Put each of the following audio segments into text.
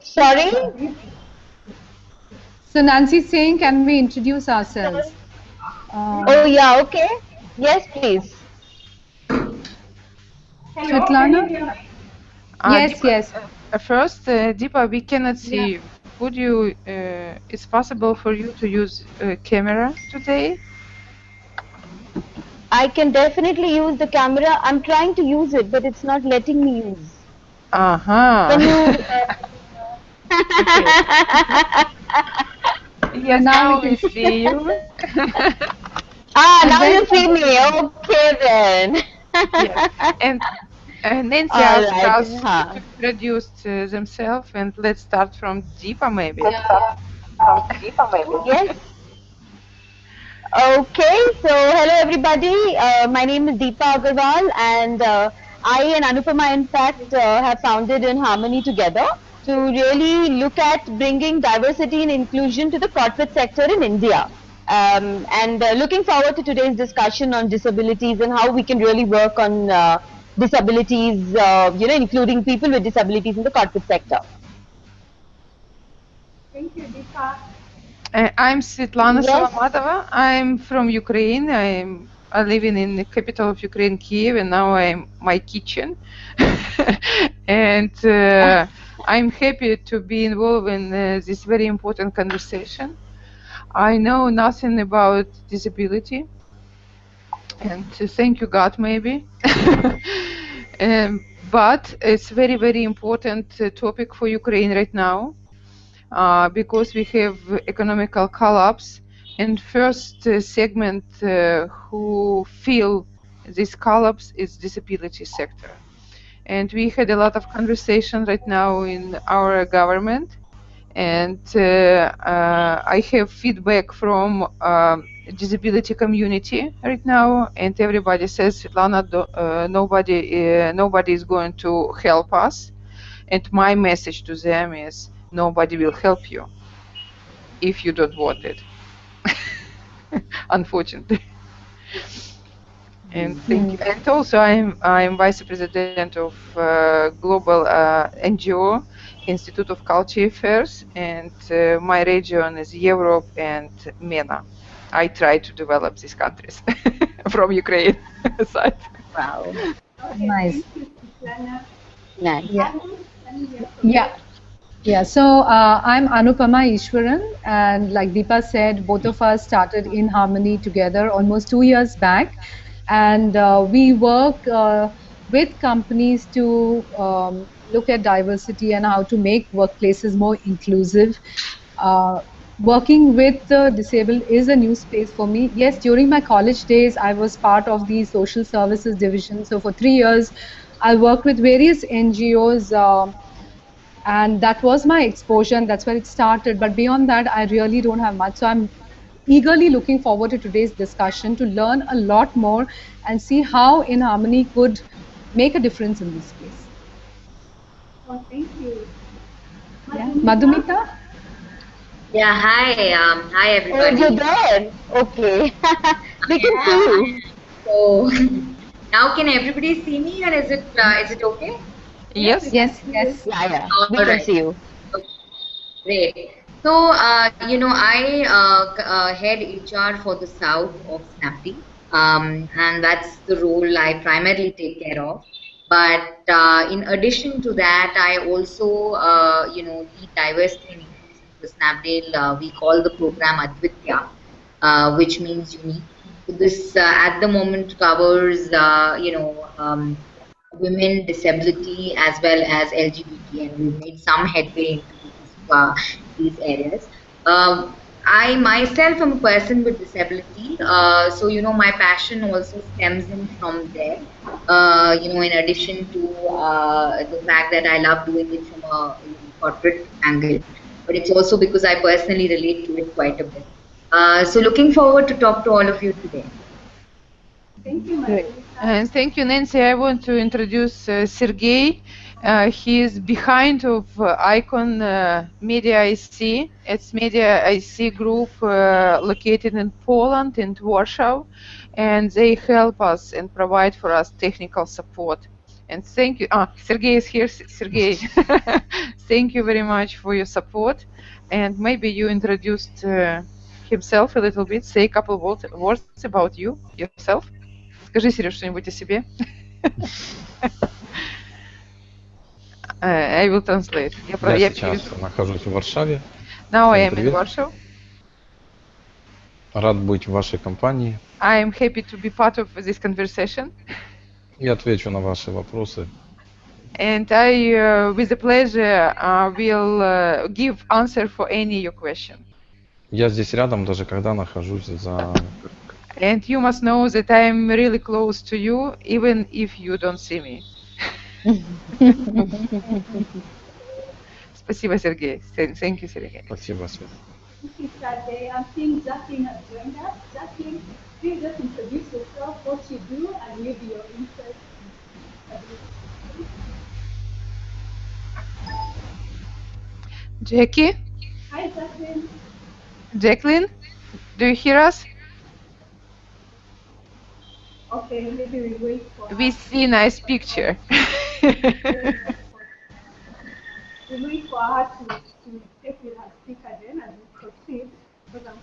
Sorry? So Nancy's saying, can we introduce ourselves? Oh, yeah, okay. Yes, please. Svetlana? Yes, Deepa, yes. first, Deepa, we cannot Yeah. see you. Would you, it's possible for you to use camera today? I can definitely use the camera. I'm trying to use it, but it's not letting me use. Uh-huh. Can you? Okay. And Yes, now we now can. we see you. Ah, And now then, you see me. Okay then. Yes. And Nancy All asked right. us Huh. to introduce themselves, and let's start from Deepa maybe. yeah. Yes. Okay. So, hello everybody. My name is Deepa Agarwal, and I and Anupama, in fact, have founded In Harmony together to really look at bringing diversity and inclusion to the corporate sector in India. And looking forward to today's discussion on disabilities and how we can really work on disabilities, including people with disabilities in the corporate sector. I'm Svetlana Yes. Solomatova. I'm from Ukraine. I'm living in the capital of Ukraine, Kiev, and now I'm my kitchen. And I'm happy to be involved in this very important conversation. I know nothing about disability, and thank you, God, maybe. But it's very, very important topic for Ukraine right now because we have economical collapse. And first segment who feel this collapse is disability sector. And we had a lot of conversation right now in our government. And I have feedback from disability community right now, and everybody says, Svetlana, nobody is going to help us. And my message to them is, nobody will help you if you don't want it, unfortunately. And thank you. And also, I'm vice president of global NGO, Institute of Culture Affairs, and my region is Europe and MENA. I try to develop these countries from Ukraine side. Wow. Nice. Nice. Yeah. Yeah. Yeah. So I'm Anupama Ishwaran, and like Deepa said, both of us started In Harmony together almost 2 years back, and we work with companies to look at diversity and how to make workplaces more inclusive. Uh, Working with the disabled is a new space for me. Yes, during my college days, I was part of the social services division. So for 3 years, I worked with various NGOs. And that was my exposure, and that's where it started. But beyond that, I really don't have much. So I'm eagerly looking forward to today's discussion to learn a lot more and see how In Harmony could make a difference in this space. Yeah, Madhumita. Yeah, hi, hi Oh, you're everybody. there. Okay. We can see Yeah. you. So now can everybody see me, or is it okay? Yes. Yes, yes. Yeah, yeah. We All can right. see you. Okay, great. So I head HR for the South of Snapdeal, and that's the role I primarily take care of. But in addition to that, I also lead diversity and inclusion for Snapdeal. We call the program Advitya, which means unique. So this at the moment covers women, disability, as well as LGBT, and we've made some headway into these areas. I myself am a person with disability, so my passion also stems in from there. In addition to the fact that I love doing it from a corporate angle, but it's also because I personally relate to it quite a bit. So looking forward to talk to all of you today. Great. And thank you, Nancy. I want to introduce Sergey. He is behind of Icon Media IC. It's Media IC group located in Poland and Warsaw, and they help us and provide for us technical support. And thank you. Sergey is here. Sergey, thank you very much for your support. And maybe you introduced himself a little bit. Say a couple words about you, yourself. Скажи, Сереж, что-нибудь о себе. I will translate. Я сейчас нахожусь в Варшаве. Now I am in Warsaw. Рад быть в вашей компании. I am happy to be part of this conversation. Я отвечу на ваши вопросы. And I, with the pleasure, will give answer for any your question. Я здесь рядом, даже когда нахожусь за... And you must know that I am really close to you, even if you don't see me. Спасибо, Сергей. Thank you, Сергей. Спасибо, Света. I'm seeing Jacqueline has joined us. Jacqueline, please just introduce yourself, what you do, and maybe your interest. Jackie? Hi, Jacqueline. Jacqueline, do you hear us? Okay, maybe we wait for We see nice picture. we wait for her to take with her speaker then and we proceed.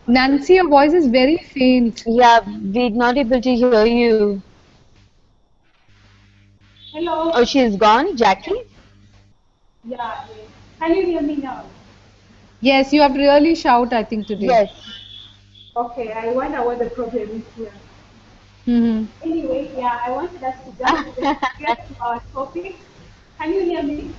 Nancy, your voice is very faint. Yeah, we're not able to hear you. Hello. Oh, she's gone, Jackie? Yeah, yes. Can you hear me now? Yes, you have to really shout, I think, today. Yes. Okay, I wonder what the problem is here. Mm-hmm. Anyway, yeah, I wanted us to just get to our topic. Can you hear me?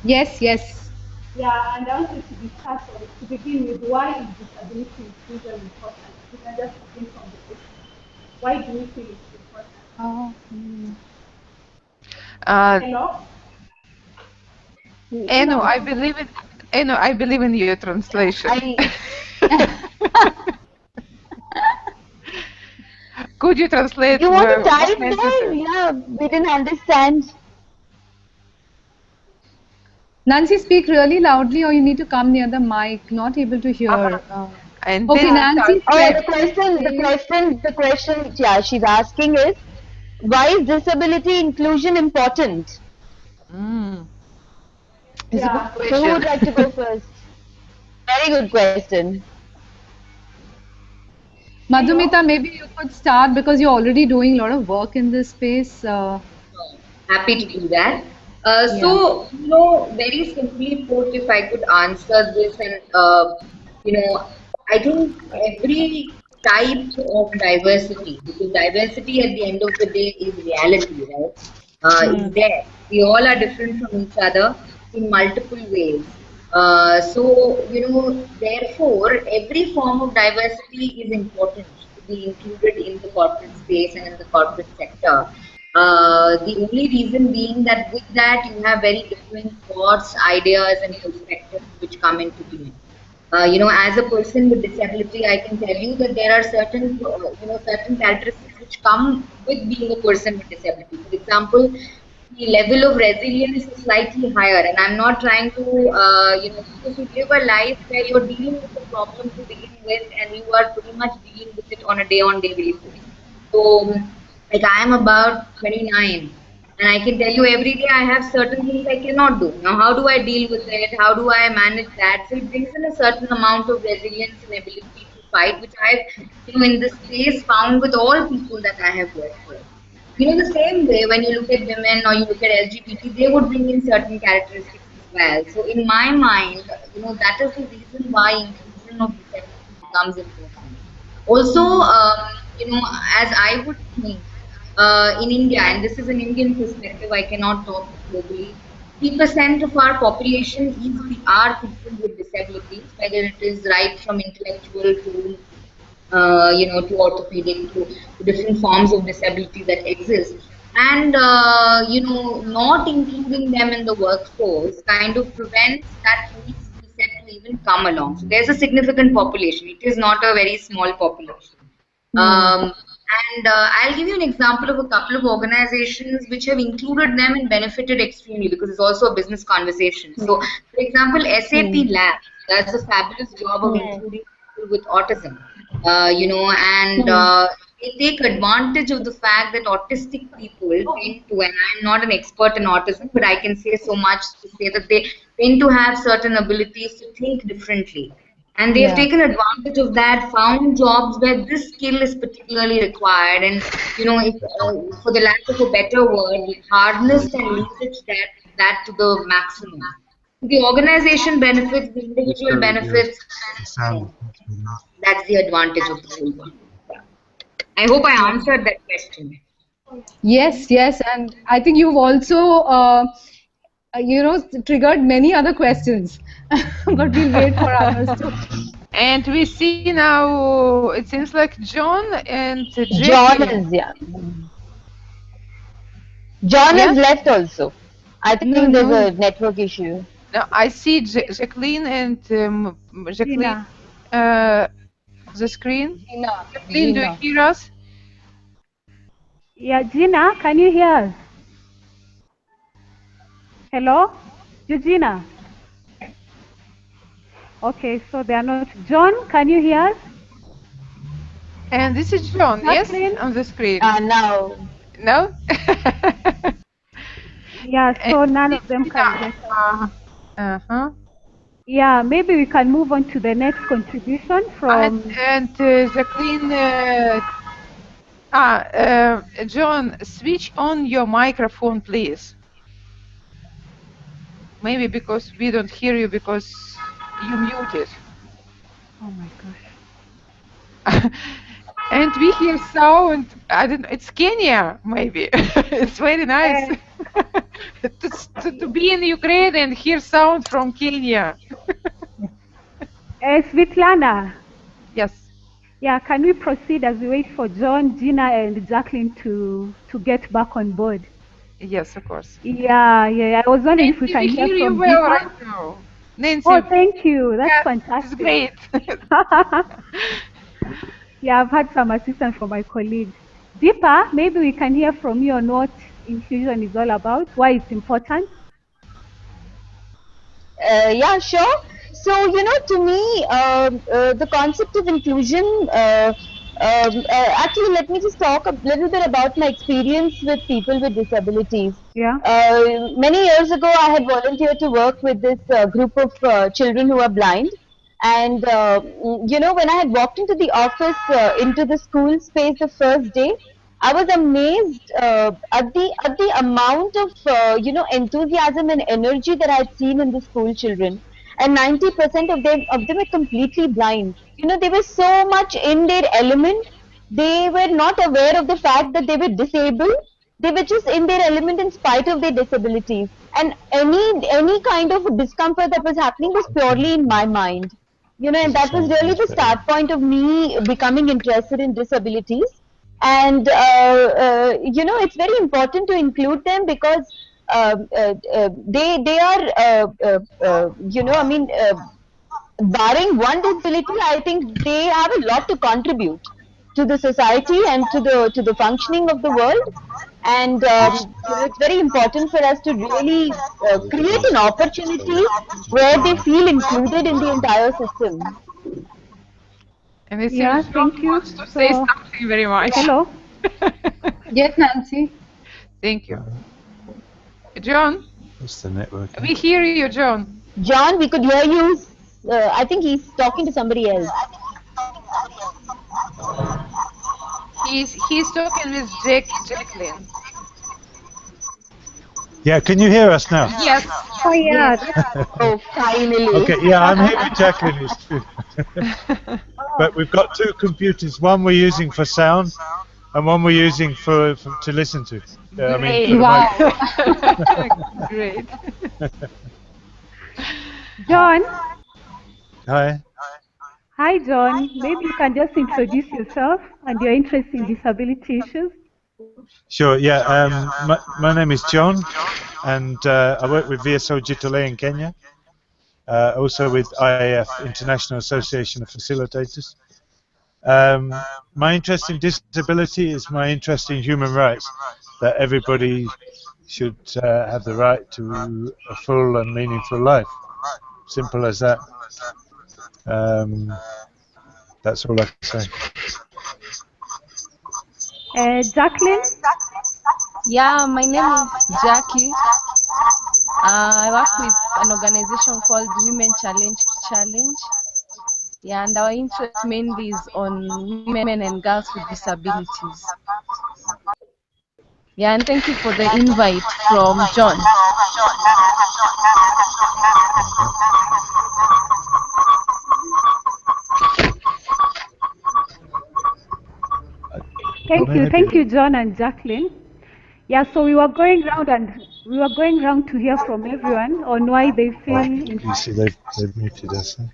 Yes, yes. Yeah, and I wanted to discuss to begin with why is disability inclusion important? You can just begin from the question. Why do you feel it's important? Oh. Hello? Eno, I believe in your translation. Could you translate? You want to type there? Yeah, we didn't understand. Nancy, speak really loudly, or you need to come near the mic. Not able to hear. And okay, Nancy. The question, yeah, she's asking is, why is disability inclusion important? It's a good question. Who would like to go first? Very good question. Madhumita, maybe you could start because you're already doing a lot of work in this space. Happy to do that. So, you know, very simply put, if I could answer this, and you know, I think every type of diversity, because diversity at the end of the day is reality, right? Is there. We all are different from each other in multiple ways. So, you know, therefore, every form of diversity is important to be included in the corporate space and in the corporate sector. The only reason being that with that you have very different thoughts, ideas and perspectives which come into being. You know, as a person with disability, I can tell you that there are certain, you know, certain characteristics which come with being a person with disability. For example, the level of resilience is slightly higher, and I'm not trying to, you know, because you live a life where you're dealing with the problem to begin with, and you are pretty much dealing with it on a day-on-day basis. So, like I am about 29, and I can tell you every day I have certain things I cannot do. Now, how do I deal with it? How do I manage that? So it brings in a certain amount of resilience and ability to fight, which I've, you know, in this space found with all people that I have worked with. You know, the same way when you look at women or you look at LGBT, they would bring in certain characteristics as well. So in my mind, you know, that is the reason why inclusion of disability becomes important. Also, you know, as I would think, in India, and this is an Indian perspective, I cannot talk globally, 3% of our population are people with disabilities, whether it is right from intellectual to, you know, to orthopedic, to different forms of disability that exist. And, you know, not including them in the workforce kind of prevents that unique skill set to even come along. So there's a significant population. It is not a very small population. And I'll give you an example of a couple of organizations which have included them and benefited extremely, because it's also a business conversation. So, for example, SAP Lab does a fabulous job of including people with autism, you know, and they take advantage of the fact that autistic people tend to, and I'm not an expert in autism, but I can say so much to say that they tend to have certain abilities to think differently. And they have Yeah. taken advantage of that, found jobs where this skill is particularly required, and if, for the lack of a better word, harnessed and leveraged that to the maximum. The organization benefits, the individual benefits. That's the advantage of the whole thing. I hope I answered that question. Yes, yes, and I think you've also, triggered many other questions, but we'll wait for others to. And we see now, it seems like John and John Jacqueline. is, yeah. John Yeah? is left also. I think No, there's no. a network issue. No, I see Jacqueline and Jacqueline, Gina. the screen. Gina, Jacqueline, do you Gina. hear us? Yeah, Gina, can you hear us? Hello? Eugenia? Okay, so they are not. John, can you hear us? And this is John, Jacqueline? yes, on the screen. Now, No? Yeah, so none of them can get us. Uh-huh. Yeah, maybe we can move on to the next contribution from. And Jacqueline, John, switch on your microphone, please. Maybe because we don't hear you because you muted. Oh my gosh. And we hear sound. I don't know. It's Kenya, maybe. It's very nice to be in Ukraine and hear sound from Kenya. Svetlana. Yes. Yeah, can we proceed as we wait for John, Gina, and Jacqueline to get back on board? Yes, of course. Yeah. I was wondering if we can hear hear you from well Deepa. right now. Nancy. Oh, thank you. That's Yeah, fantastic. It's great. Yeah, I've had some assistance from my colleagues. Deepa, maybe we can hear from you on what inclusion is all about, why it's important. yeah, sure. So, to me, the concept of inclusion, actually, let me just talk a little bit about my experience with people with disabilities. Yeah. Many years ago, I had volunteered to work with this group of children who are blind. And, when I had walked into the office, into the school space the first day, I was amazed at the amount of enthusiasm and energy that I had seen in the school children. And 90% of them are completely blind. They were so much in their element. They were not aware of the fact that they were disabled. They were just in their element in spite of their disabilities. And any kind of discomfort that was happening was purely in my mind. And that was really the start point of me becoming interested in disabilities. And it's very important to include them because they are barring one disability, I think they have a lot to contribute to the society and to the functioning of the world. And it's very important for us to really create an opportunity where they feel included in the entire system. And it Yeah, seems thank John you. wants to say something very much. Hello. Yes, Nancy. Thank you. John? What's the network? We hear you, John. John, we could hear you. I think he's talking to somebody else. He's talking with Jacqueline. Yeah, can you hear us now? Yes. Oh yeah. Oh, finally. Okay, yeah, I'm here with Jacqueline. It's true. But we've got two computers. One we're using for sound, and one we're using to listen to. For the Wow. Great. John. Hi. Hi, John. Maybe you can just introduce yourself and your interest in disability issues. Sure, yeah. My name is John, and I work with VSO Jitole in Kenya. Also with IAF, International Association of Facilitators. My interest in disability is my interest in human rights, that everybody should have the right to a full and meaningful life. Simple as that. That's all I can say. Jacqueline? Yeah, my name is Jackie. I work with an organization called Women Challenge to Challenge. Yeah, and our interest mainly is on women and girls with disabilities. Yeah, and thank you for the invite from John. Thank you, John and Jacqueline. Yeah, so we were going round to hear from everyone on why they feel. You see, they've muted us. Huh?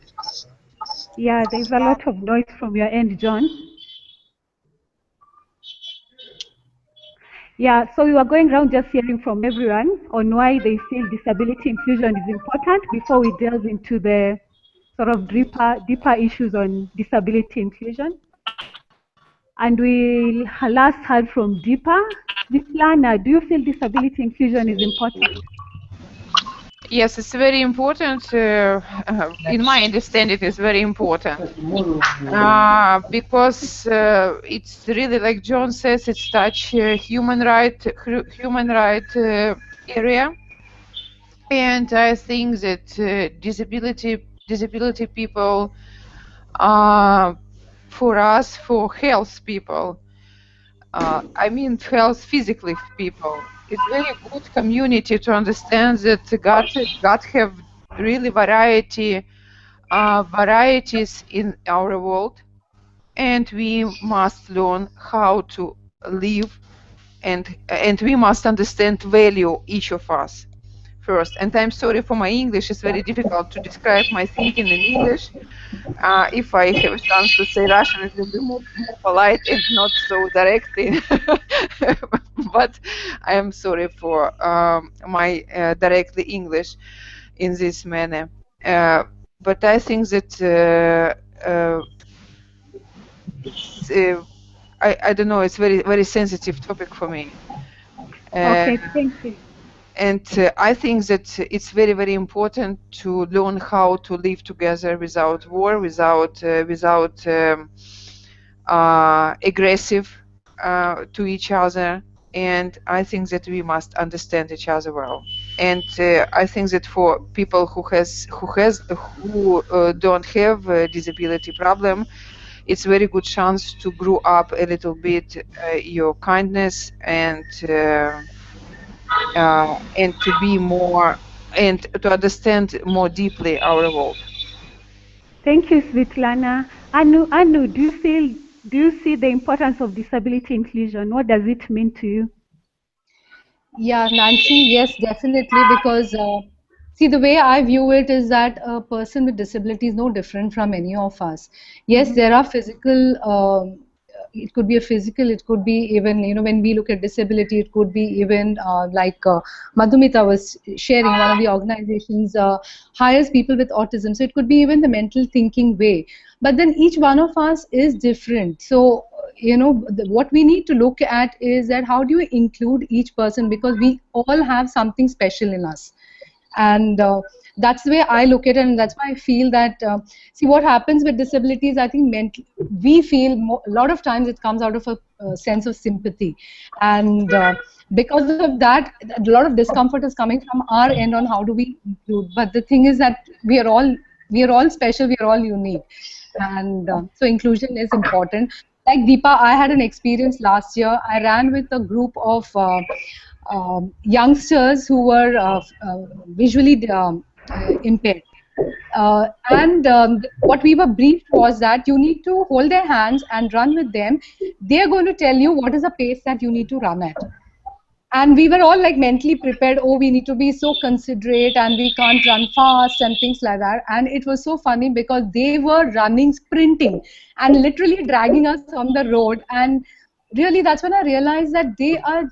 Yeah, there's a lot of noise from your end, John. Yeah, so we were going around just hearing from everyone on why they feel disability inclusion is important before we delve into the sort of deeper issues on disability inclusion. And we last heard from Deepa. Svetlana, do you feel disability inclusion is important? Yes, it's very important. In my understanding, it's very important because it's really, like John says, it's touch human right area, and I think that disability people, for us, for health people, I mean health physically people, it's very good community to understand that God have really varieties in our world, and we must learn how to live, and we must understand value each of us first. And I'm sorry for my English; it's very difficult to describe my thinking in English. If I have a chance to say Russian, it will be more polite and not so directly. But I am sorry for my directly English in this manner. But I think that I don't know. It's very sensitive topic for me. Okay, thank you. And I think that it's very important to learn how to live together without war, without aggressive to each other. And I think that we must understand each other well. And I think that for people who don't have a disability problem, it's a very good chance to grow up a little bit your kindness and to be more and to understand more deeply our world. Thank you, Svetlana. Anu, do you see the importance of disability inclusion? What does it mean to you? Yeah, Nancy, yes, definitely, because see, the way I view it is that a person with disability is no different from any of us. Yes, there are physical, it could be a physical, it could be even, when we look at disability, it could be even like Madhumita was sharing, one of the organizations hires people with autism. So it could be even the mental thinking way. But then each one of us is different. So what we need to look at is that how do you include each person, because we all have something special in us. And that's the way I look at it, and that's why I feel that see, what happens with disabilities, I think we feel a lot of times it comes out of a sense of sympathy, and because of that, a lot of discomfort is coming from our end on how do we include. But the thing is that we are all special, we are all unique, and so inclusion is important. Like Deepa, I had an experience last year. I ran with a group of youngsters who were visually impaired. And what we were briefed was that you need to hold their hands and run with them. They're going to tell you what is the pace that you need to run at. And we were all like mentally prepared, oh, we need to be so considerate and we can't run fast and things like that. And it was so funny because they were running, sprinting and literally dragging us on the road. And really, that's when I realized that they are,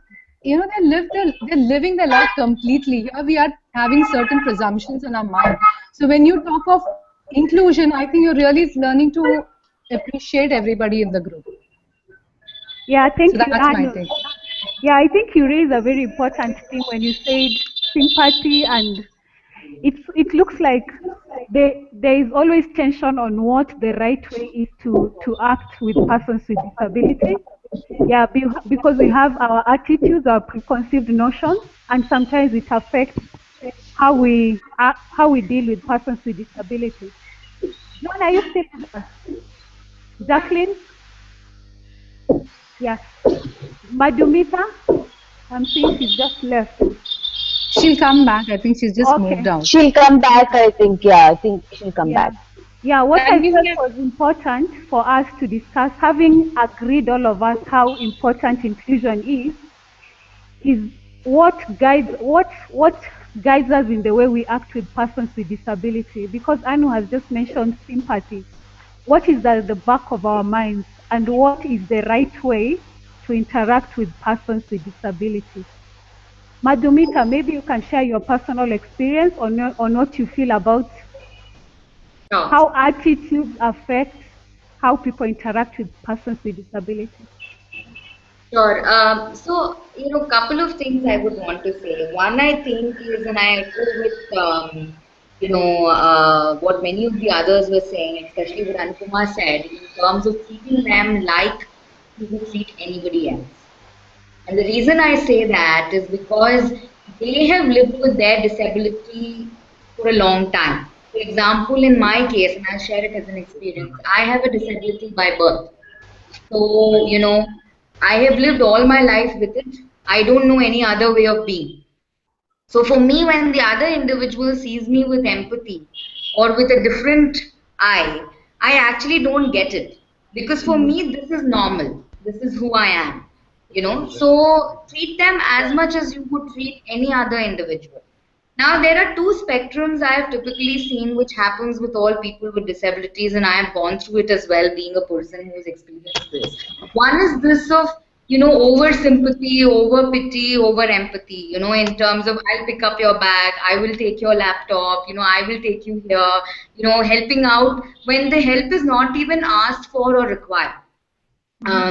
they're living their life completely. Here we are having certain presumptions in our mind. So when you talk of inclusion, I think you're really learning to appreciate everybody in the group. Yeah, thank you. That's my take. Yeah, I think you raised a very important thing when you said sympathy, and it looks like there is always tension on what the right way is to act with persons with disability. Yeah, because we have our attitudes, our preconceived notions, and sometimes it affects how we deal with persons with disabilities. John, are you still there? Jacqueline? Yes. Madhumita? I'm seeing she's just left. She'll come back. I think she's just moved Okay. out. She'll come back, I think. Yeah, I think she'll come Yeah. back. Yeah, what I felt was important for us to discuss, having agreed all of us how important inclusion is what guides us in the way we act with persons with disability. Because Anu has just mentioned sympathy. What is at the back of our minds, and what is the right way to interact with persons with disability? Madhumita, maybe you can share your personal experience on what you feel about how attitudes affect how people interact with persons with disability. Sure. So, couple of things I would want to say. One, I think is, and I echo with, what many of the others were saying, especially what Anupama said, in terms of treating them like you would treat anybody else. And the reason I say that is because they have lived with their disability for a long time. For example, in my case, and I'll share it as an experience, I have a disability by birth. So, I have lived all my life with it. I don't know any other way of being. So for me, when the other individual sees me with empathy or with a different eye, I actually don't get it. Because for me, this is normal. This is who I am. So treat them as much as you would treat any other individual. Now, there are two spectrums I have typically seen which happens with all people with disabilities, and I have gone through it as well, being a person who has experienced this. One is this of, over sympathy, over pity, over empathy, in terms of I'll pick up your bag, I will take your laptop, I will take you here, helping out when the help is not even asked for or required.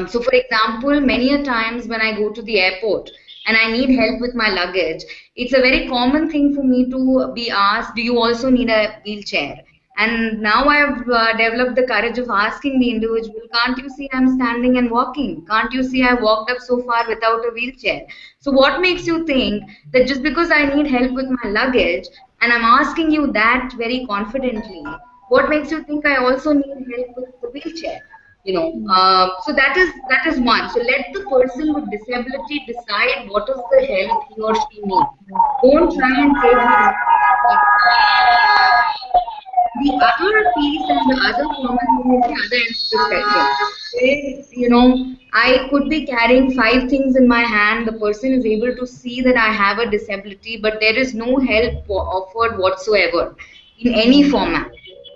So, for example, many a times when I go to the airport and I need help with my luggage, it's a very common thing for me to be asked, do you also need a wheelchair? And now I've developed the courage of asking the individual, can't you see I'm standing and walking? Can't you see I walked up so far without a wheelchair? So what makes you think that just because I need help with my luggage and I'm asking you that very confidently, what makes you think I also need help with the wheelchair? So that is one. So let the person with disability decide what is the help he or she needs. Don't try and take the other piece and the other common thing is the other end of the spectrum. Where, I could be carrying 5 things in my hand. The person is able to see that I have a disability, but there is no help offered whatsoever in any format.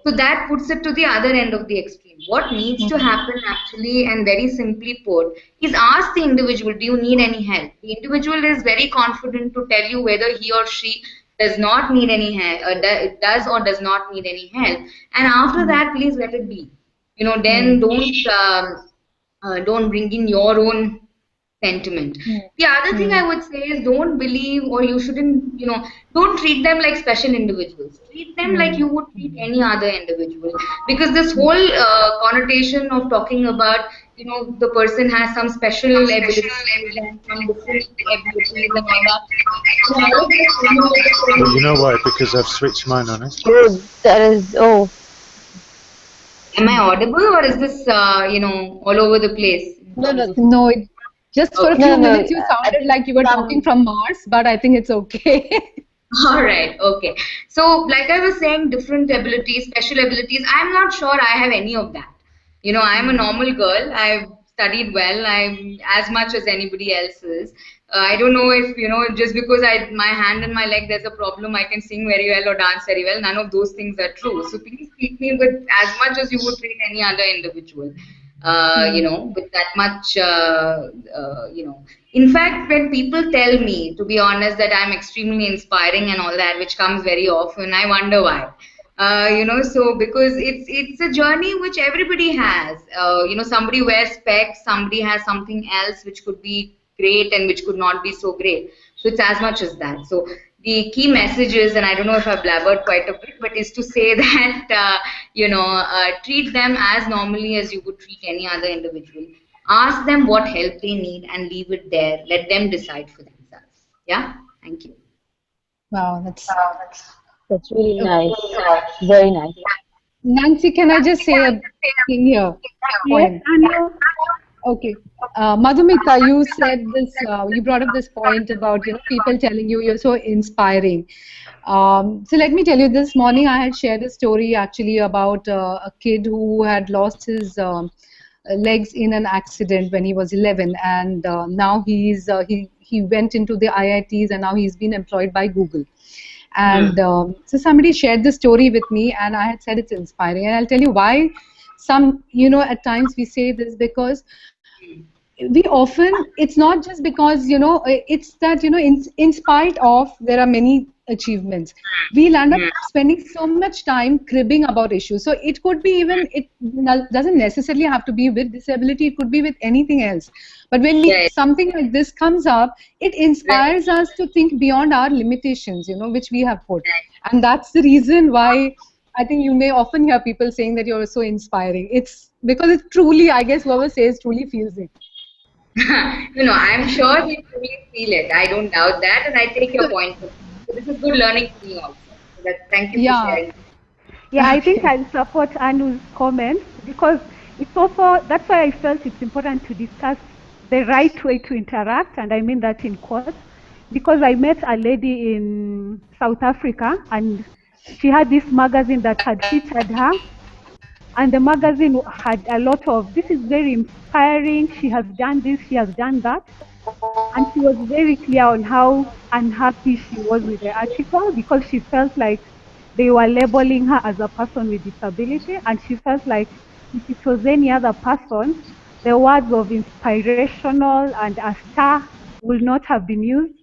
So that puts it to the other end of the extreme. What needs to happen actually, and very simply put, is ask the individual, do you need any help? The individual is very confident to tell you whether he or she does not need any help, does or does not need any help. And after that, please let it be. Then don't bring in your own sentiment. The other thing I would say is don't believe, or you shouldn't, don't treat them like special individuals. Treat them like you would treat any other individual. Because this whole connotation of talking about, the person has some special abilities and some different abilities and all that. Well, you know why? Because I've switched mine on it. Am I audible, or is this, all over the place? No, just for a few minutes you sounded like you were talking from Mars, but I think it's okay. All right, okay. So, like I was saying, different abilities, special abilities, I'm not sure I have any of that. I'm a normal girl. I've studied well. I'm as much as anybody else is. I don't know if, just because my hand and my leg, there's a problem, I can sing very well or dance very well. None of those things are true. So please treat me with as much as you would treat any other individual. With that much, In fact, when people tell me, to be honest, that I'm extremely inspiring and all that, which comes very often, I wonder why. So because it's a journey which everybody has. Somebody wears specs, somebody has something else which could be great and which could not be so great. So it's as much as that. So the key message is, and I don't know if I've blabbered quite a bit, but is to say that treat them as normally as you would treat any other individual. Ask them what help they need and leave it there. Let them decide for themselves. Yeah. Thank you. Wow, that's That's really okay. nice. Very nice. Nancy, can I just say a thing here? Yes, Point. Anu. Okay. Madhumita, you said this, you brought up this point about, people telling you you're so inspiring. So let me tell you, this morning I had shared a story actually about a kid who had lost his legs in an accident when he was 11, and now he went into the IITs, and now he's been employed by Google. And so somebody shared the story with me, and I had said it's inspiring. And I'll tell you why. At times we say this because we often, it's not just because, it's that, in spite of there are many achievements, we'll end up spending so much time cribbing about issues. So it could be even, it doesn't necessarily have to be with disability, it could be with anything else. But when something like this comes up, it inspires us to think beyond our limitations, which we have put. And that's the reason why I think you may often hear people saying that you're so inspiring. It's because it truly, I guess whoever says truly feels it. I'm sure we truly feel it. I don't doubt that, and I take your point. So this is good learning for me also. So thank you for sharing. Yeah, I think I'll support Anu's comments because it's also, that's why I felt it's important to discuss the right way to interact, and I mean that in quotes, because I met a lady in South Africa, and she had this magazine that had featured her, and the magazine had a lot of, this is very inspiring, she has done this, she has done that. And she was very clear on how unhappy she was with the article because she felt like they were labeling her as a person with disability, and she felt like if it was any other person, the words of inspirational and a star would not have been used.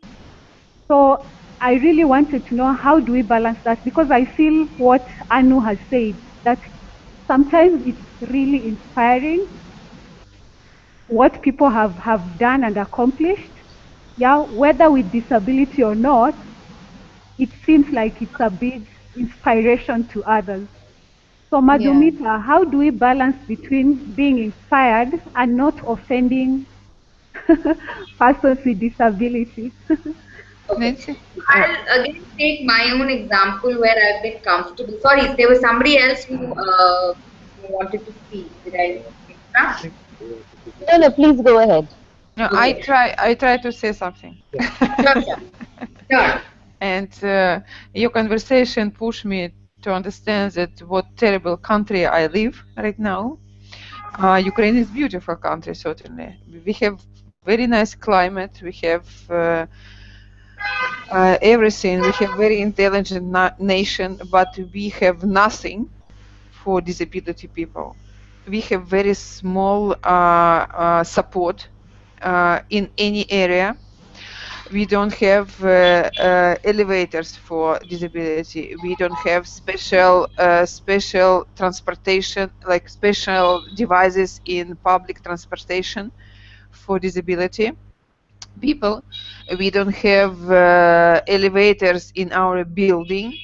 So I really wanted to know, how do we balance that? Because I feel what Anu has said, that sometimes it's really inspiring what people have done and accomplished. Yeah, whether with disability or not, it seems like it's a big inspiration to others. So Madhumita, how do we balance between being inspired and not offending persons with disabilities? Nancy? I'll again take my own example where I've been comfortable. Sorry, there was somebody else who wanted to speak. Did I interrupt? No, please go ahead. No, I try to say something. Sure. And your conversation pushed me to understand that what terrible country I live right now. Ukraine is a beautiful country, certainly. We have very nice climate. We have everything. We have very intelligent nation, but we have nothing for disability people. We have very small support in any area. We don't have elevators for disability. We don't have special transportation, like special devices in public transportation for disability people. We don't have elevators in our building.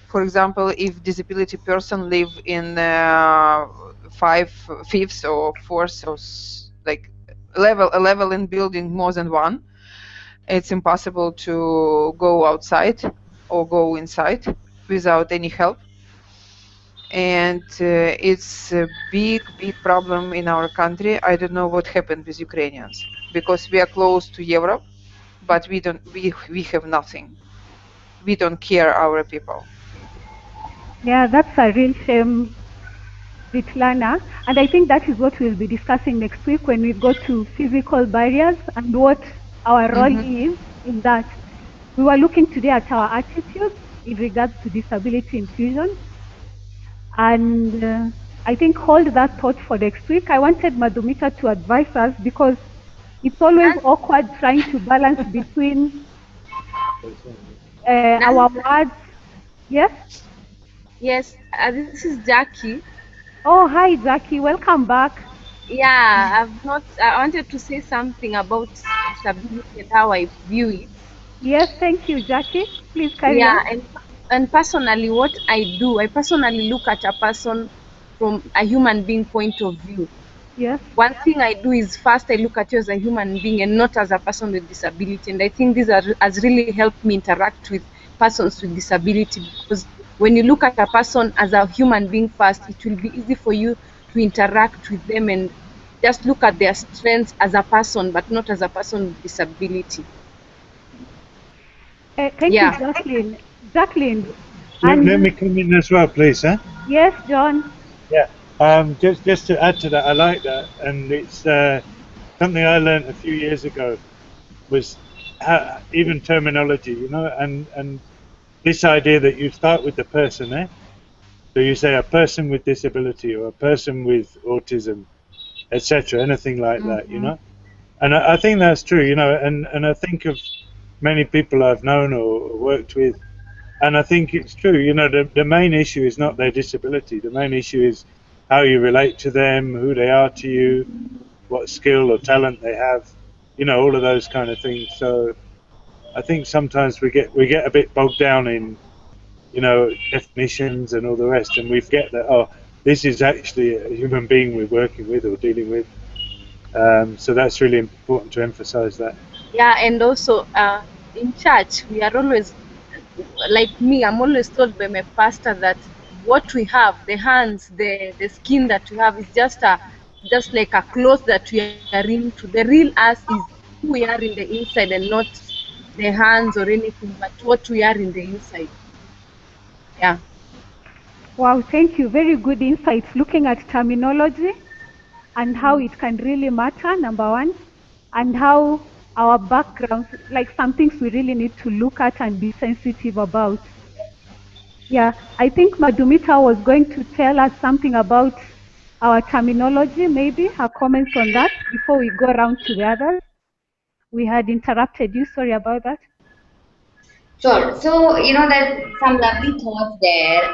For example, if disability person live in 5th or 4th or like a level in building more than one, it's impossible to go outside or go inside without any help. And it's a big problem in our country. I don't know what happened with Ukrainians because we are close to Europe, but we have nothing. We don't care our people. Yeah, that's a real shame, Vitlana. And I think that is what we'll be discussing next week when we go to physical barriers and what our role is in that. We were looking today at our attitudes in regards to disability inclusion. And I think hold that thought for next week. I wanted Madhumita to advise us because it's always awkward trying to balance between our words. Yes? Yes, this is Jackie. Oh, hi, Jackie. Welcome back. Yeah, I wanted to say something about disability and how I view it. Yes, thank you, Jackie. Please carry on. Yeah, and personally, what I do, I personally look at a person from a human being point of view. Yes. One thing I do is first I look at you as a human being and not as a person with disability. And I think this has really helped me interact with persons with disability, because when you look at a person as a human being first, it will be easy for you to interact with them and just look at their strengths as a person, but not as a person with disability. Thank you, Jacqueline. Jacqueline. Let me come in as well, please, huh? Yes, John. Yeah. Just to add to that, I like that, and it's something I learned a few years ago. Was even terminology, you know, and this idea that you start with the person, eh? So you say a person with disability or a person with autism, etc., anything like that, you know. And I think that's true, you know, and I think of many people I've known or worked with, and I think it's true, you know, the main issue is not their disability. The main issue is how you relate to them, who they are to you, what skill or talent they have, you know, all of those kind of things. So I think sometimes we get a bit bogged down in, you know, definitions and all the rest, and we forget that, oh, this is actually a human being we're working with or dealing with. So that's really important to emphasize that. Yeah, and also in church, we are always, like me, I'm always told by my pastor that what we have, the hands, the skin that we have is just like a cloth that we are into. The real us is who we are in the inside, and not the hands or anything, but what we are in the inside. Yeah. Wow, thank you. Very good insights looking at terminology and how it can really matter, number one, and how our backgrounds, like some things we really need to look at and be sensitive about. Yeah, I think Madhumita was going to tell us something about our terminology, maybe her comments on that before we go around to the others. We had interrupted you, sorry about that. Sure. So, you know, that some lovely thoughts there.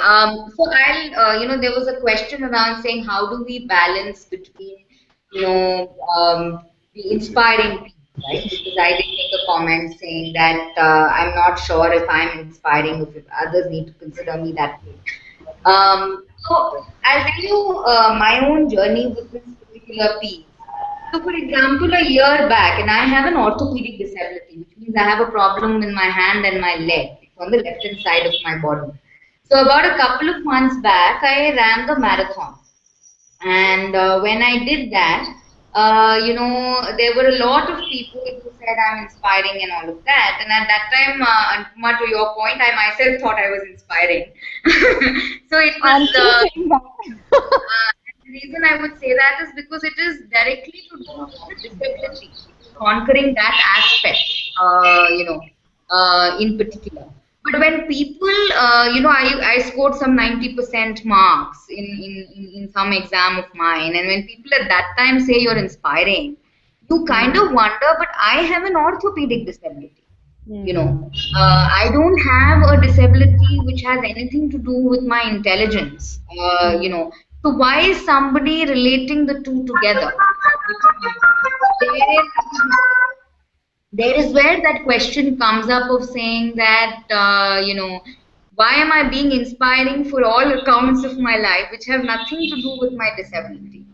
So you know, there was a question around saying how do we balance between, you know, the inspiring piece, right? Because I did make a comment saying that I'm not sure if I'm inspiring, if others need to consider me that way. So I'll tell you my own journey with this particular piece. So, for example, a year back, and I have an orthopedic disability, which means I have a problem in my hand and my leg. It's on the left hand side of my body. So, about a couple of months back, I ran the marathon. And when I did that, you know, there were a lot of people who said I'm inspiring and all of that. And at that time, Anupama, to your point, I myself thought I was inspiring. So it was. The reason I would say that is because it is directly to do with disability, conquering that aspect, you know, in particular. But when people, you know, I scored some 90% marks in some exam of mine, and when people at that time say you're inspiring, you kind of wonder, but I have an orthopedic disability. You know, I don't have a disability which has anything to do with my intelligence. You know, so why is somebody relating the two together? There is where that question comes up of saying that, you know, why am I being inspiring for all accounts of my life which have nothing to do with my disability?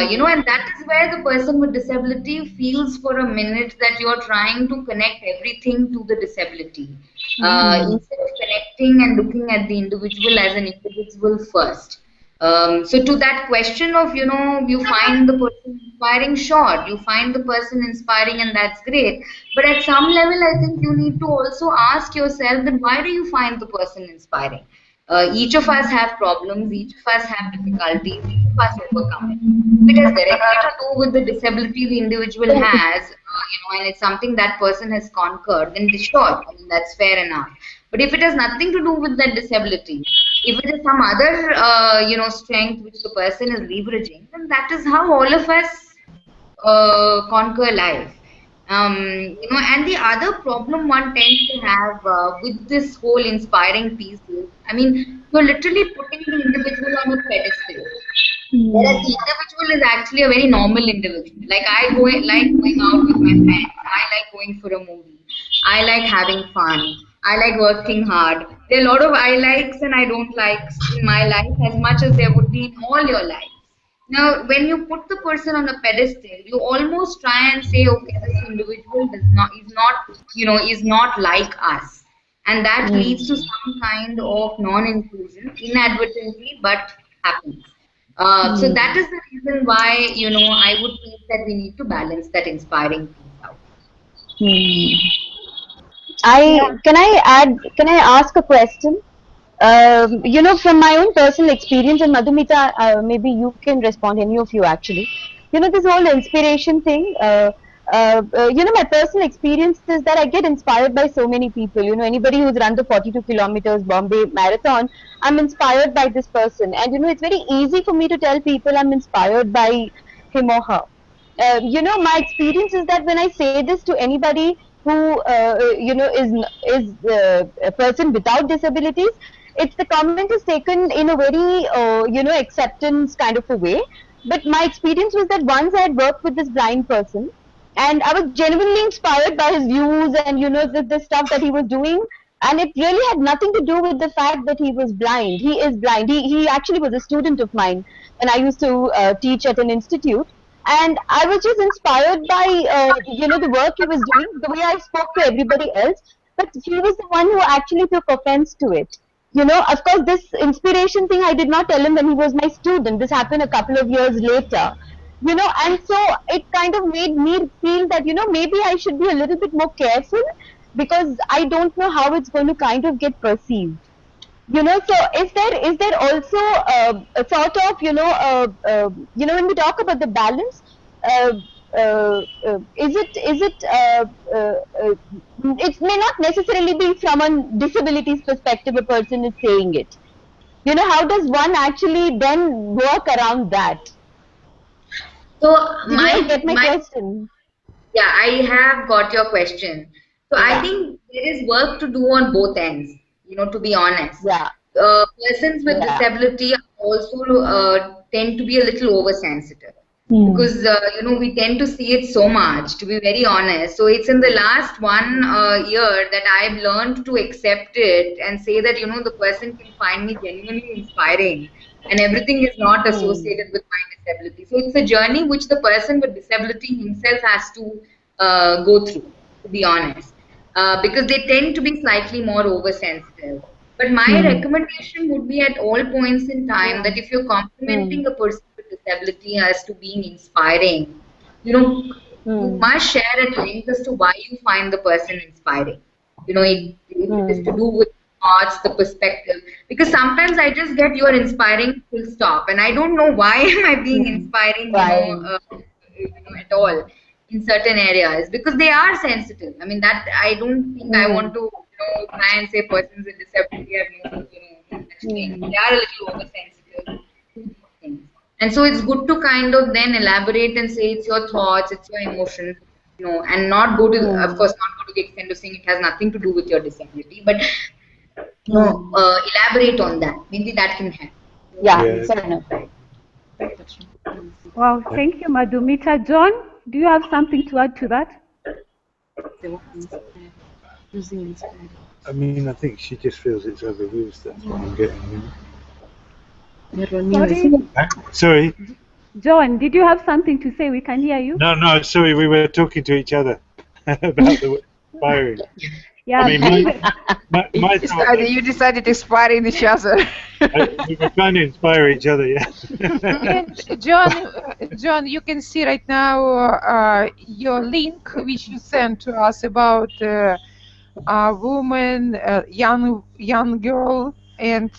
You know, and that is where the person with disability feels for a minute that you're trying to connect everything to the disability instead of connecting and looking at the individual as an individual first. So to that question of, you know, you find the person inspiring, sure, you find the person inspiring and that's great. But at some level, I think you need to also ask yourself that why do you find the person inspiring? Each of us have problems, each of us have difficulties, each of us overcome it. If it has directly to do with the disability the individual has, you know, and it's something that person has conquered, then sure, I mean, that's fair enough. But if it has nothing to do with that disability, if it is some other, you know, strength which the person is leveraging, then that is how all of us conquer life. You know, and the other problem one tends to have with this whole inspiring piece is, I mean, you're literally putting the individual on a pedestal. Whereas the individual is actually a very normal individual. Like like going out with my friends. I like going for a movie. I like having fun. I like working hard. There are a lot of I likes and I don't likes in my life as much as there would be in all your lives. Now, when you put the person on a pedestal, you almost try and say, okay, this individual is not like us, and that leads to some kind of non-inclusion, inadvertently, but happens. So that is the reason why I would think that we need to balance that inspiring piece out. Can I ask a question? From my own personal experience, and Madhumita, maybe you can respond, any of you actually. This whole inspiration thing, my personal experience is that I get inspired by so many people. Anybody who's run the 42 kilometers Bombay Marathon, I'm inspired by this person. And, it's very easy for me to tell people I'm inspired by him or her. My experience is that when I say this to anybody who, is a person without disabilities, the comment is taken in a very, acceptance kind of a way. But my experience was that once I had worked with this blind person, and I was genuinely inspired by his views and, the stuff that he was doing. And it really had nothing to do with the fact that he was blind. He is blind. He actually was a student of mine when I used to teach at an institute. And I was just inspired by, the work he was doing, the way I spoke to everybody else. But he was the one who actually took offense to it. Of course, this inspiration thing, I did not tell him when he was my student. This happened a couple of years later. And so it kind of made me feel that, maybe I should be a little bit more careful, because I don't know how it's going to kind of get perceived. So is there also a sort of, when we talk about the balance, it may not necessarily be from a disabilities perspective a person is saying it. How does one actually then work around that? So Did you get my question? Yeah, I have got your question. So I think there is work to do on both ends, to be honest. Yeah. Persons with disability also tend to be a little oversensitive. Because we tend to see it so much, to be very honest. So it's in the last 1 year that I've learned to accept it and say that the person can find me genuinely inspiring, and everything is not associated with my disability. So it's a journey which the person with disability himself has to go through, to be honest, because they tend to be slightly more oversensitive. But my recommendation would be at all points in time that if you're complimenting a person with disability as to being inspiring, you must share at length as to why you find the person inspiring. If it is to do with thoughts, the perspective. Because sometimes I just get you're inspiring, full stop, and I don't know why am I being inspiring, at all in certain areas, because they are sensitive. I mean, that I don't think I want to try and say persons with disability have no such thing. They are a little oversensitive to these things, and so it's good to kind of then elaborate and say it's your thoughts, it's your emotions, and not go to of course not go to the extent of saying it has nothing to do with your disability, but elaborate on that. Maybe that can help. Yeah, fair enough. Wow, thank you, Madhumita. John, do you have something to add to that? I mean, I think she just feels it's overused. That's what I'm getting. Sorry? John, did you have something to say? We can hear you. No, sorry, we were talking to each other about the inspiring. Yeah. I mean, my thought, you decided to inspire each other. we were trying to inspire each other, yeah. John, you can see right now your link which you sent to us about a woman, young girl, and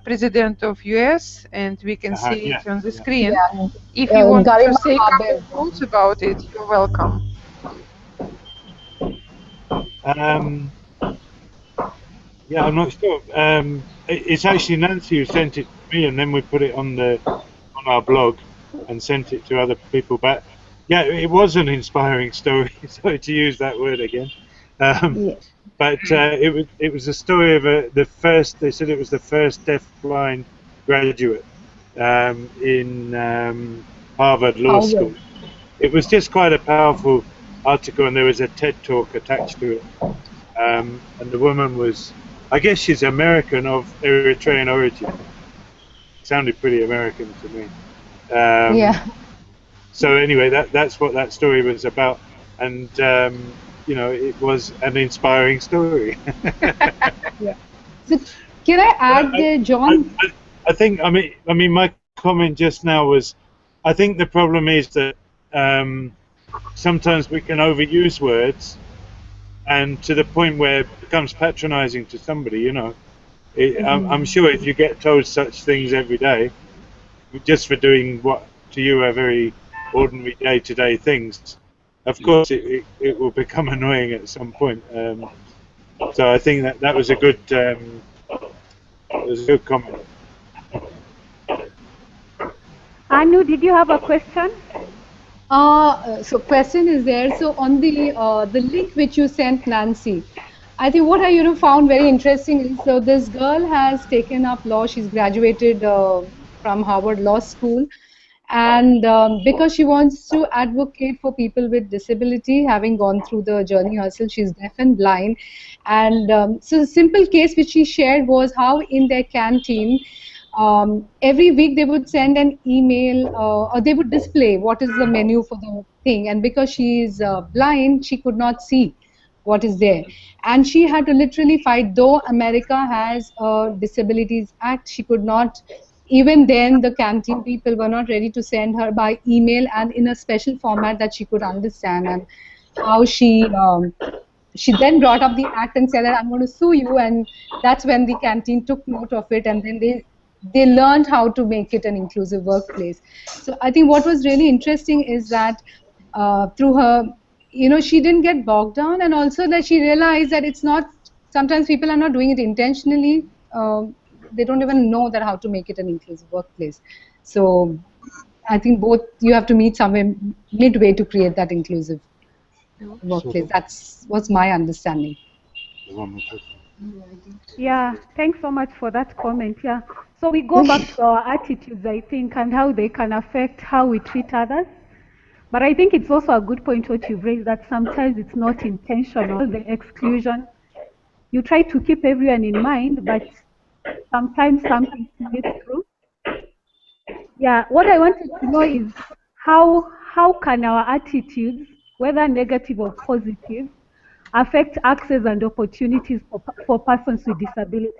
president of US, and we can see it on the screen. Yeah. If you want to say a couple of words about it, you're welcome. Yeah, I'm not sure. It's actually Nancy who sent it to me, and then we put it on our blog and sent it to other people. But yeah, it was an inspiring story. Sorry to use that word again. But it was a story of the first. They said it was the first deaf-blind graduate in Harvard Law School. It was just quite a powerful article, and there was a TED talk attached to it. And the woman was, I guess she's American of Eritrean origin. Sounded pretty American to me. Yeah. So anyway, that's what that story was about, and you know, it was an inspiring story. Yeah. So can I add there, John? I think I mean my comment just now was, I think the problem is that sometimes we can overuse words, and to the point where it becomes patronizing to somebody. You know, I'm sure if you get told such things every day, just for doing what to you are very ordinary day-to-day things, of course it will become annoying at some point. So I think that was a good comment. Anu, did you have a question? So question is there. So on the link which you sent, Nancy, I think what I found very interesting is, so this girl has taken up law. She's graduated from Harvard Law School, and because she wants to advocate for people with disability, having gone through the journey herself, she's deaf and blind. And so the simple case which she shared was how in their canteen, every week they would send an email or they would display what is the menu for the thing. And because she is blind, she could not see what is there. And she had to literally fight, though America has a Disabilities Act, she could not, even then the canteen people were not ready to send her by email and in a special format that she could understand. And how she then brought up the act and said that I'm going to sue you, and that's when the canteen took note of it, and then they learned how to make it an inclusive workplace. So I think what was really interesting is that through her, she didn't get bogged down, and also that she realized that it's not, sometimes people are not doing it intentionally. They don't even know that how to make it an inclusive workplace. So I think both, you have to meet somewhere midway to create that inclusive workplace. That's what's my understanding. Yeah, thanks so much for that comment. Yeah, so we go back to our attitudes, I think, and how they can affect how we treat others. But I think it's also a good point what you've raised, that sometimes it's not intentional, the exclusion. You try to keep everyone in mind, but sometimes something slips through. Yeah, what I wanted to know is how can our attitudes, whether negative or positive, affect access and opportunities for persons with disability?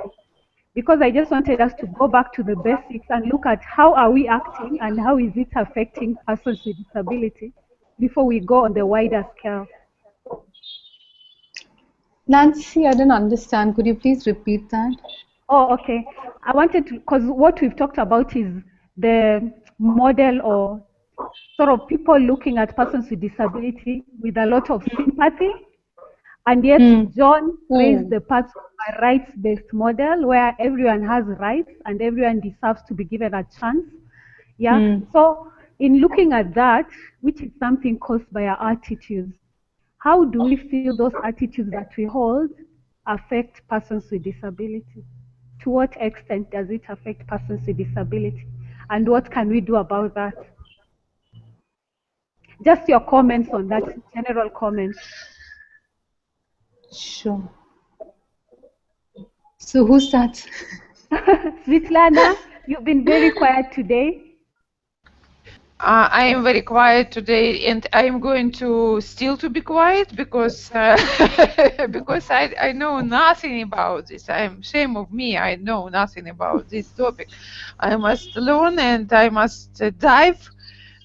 Because I just wanted us to go back to the basics and look at how are we acting and how is it affecting persons with disability before we go on the wider scale. Nancy, I didn't understand. Could you please repeat that? Oh, okay. I wanted to, because what we've talked about is the model or sort of people looking at persons with disability with a lot of sympathy. And yet, John raised the part of a rights-based model where everyone has rights and everyone deserves to be given a chance. Yeah. So, in looking at that, which is something caused by our attitudes, how do we feel those attitudes that we hold affect persons with disability? To what extent does it affect persons with disability? And what can we do about that? Just your comments on that, general comments. Sure. So who starts? Svetlana, you've been very quiet today. I am very quiet today, and I am going to still to be quiet because because I know nothing about this. I'm shame of me. I know nothing about this topic. I must learn, and I must dive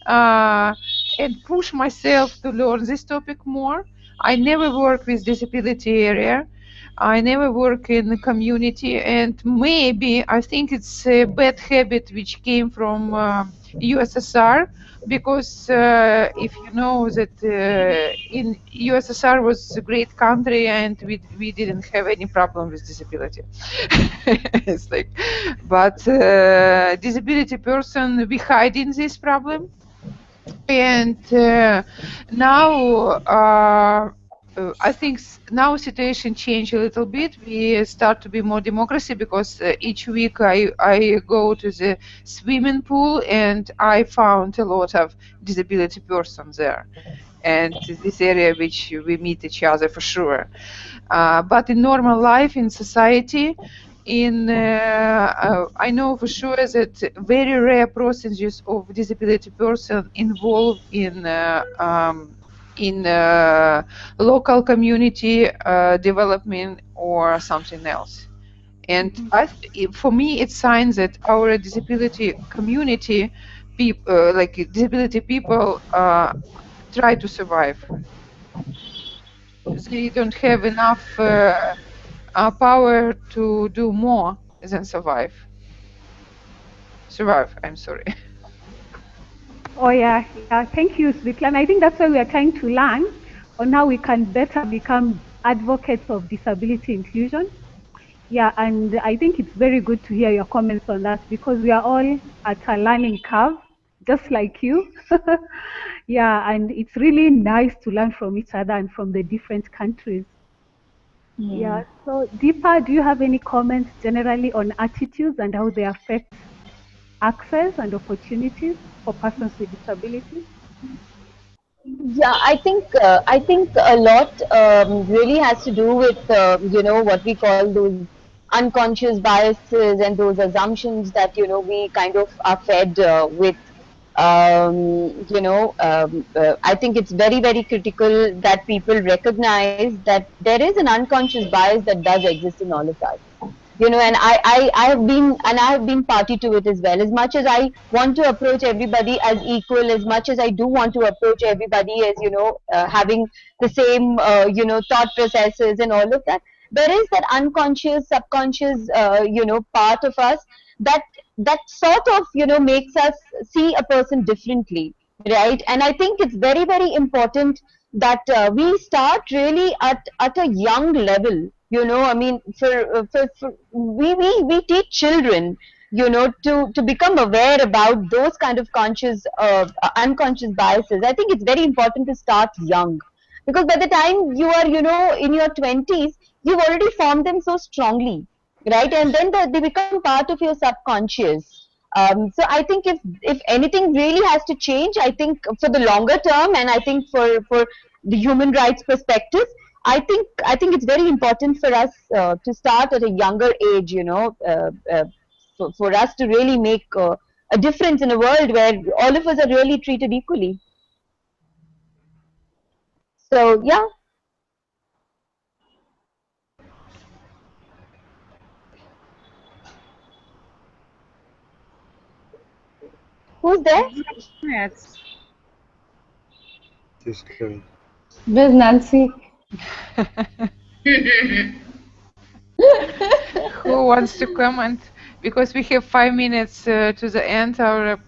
and push myself to learn this topic more. I never work with disability area. I never work in the community, and maybe I think it's a bad habit which came from USSR, because if you know that in USSR was a great country and we didn't have any problem with disability. It's like, but disability person, we hiding this problem, and now I think now situation changed a little bit. We start to be more democracy, because each week I go to the swimming pool and I found a lot of disability persons there. And this area which we meet each other for sure. But in normal life, in society, I know for sure that very rare percentages of disability person involved in local community development or something else. And for me, it's signs that our disability community, like disability people, try to survive. They don't have enough power to do more than survive. Survive, I'm sorry. Oh yeah, yeah. Thank you, Svitlana. I think that's why we are trying to learn on how we can better become advocates of disability inclusion. Yeah, and I think it's very good to hear your comments on that because we are all at a learning curve, just like you. Yeah, and it's really nice to learn from each other and from the different countries. Yeah, so Deepa, do you have any comments generally on attitudes and how they affect access and opportunities for persons with disabilities? Yeah, I think a lot really has to do with you know, what we call those unconscious biases and those assumptions that, you know, we kind of are fed with. You know, I think it's very critical that people recognize that there is an unconscious bias that does exist in all of us. You know, and I have been party to it as well. As much as I want to approach everybody as equal, as much as I do want to approach everybody as, you know, having the same you know, thought processes and all of that, there is that unconscious, subconscious you know, part of us that sort of, you know, makes us see a person differently, right? And I think it's very important that we start really at a young level. You know, I mean, we teach children, you know, to become aware about those kind of conscious unconscious biases. I think it's very important to start young, because by the time you are, you know, in your 20s, you've already formed them so strongly, right? And then they become part of your subconscious. So I think if anything really has to change, I think for the longer term, and I think for the human rights perspective, I think it's very important for us to start at a younger age, you know, for us to really make a difference in a world where all of us are really treated equally. So yeah. Who's there? Yes. Just go. Where's Nancy? Who wants to comment? Because we have 5 minutes to the end our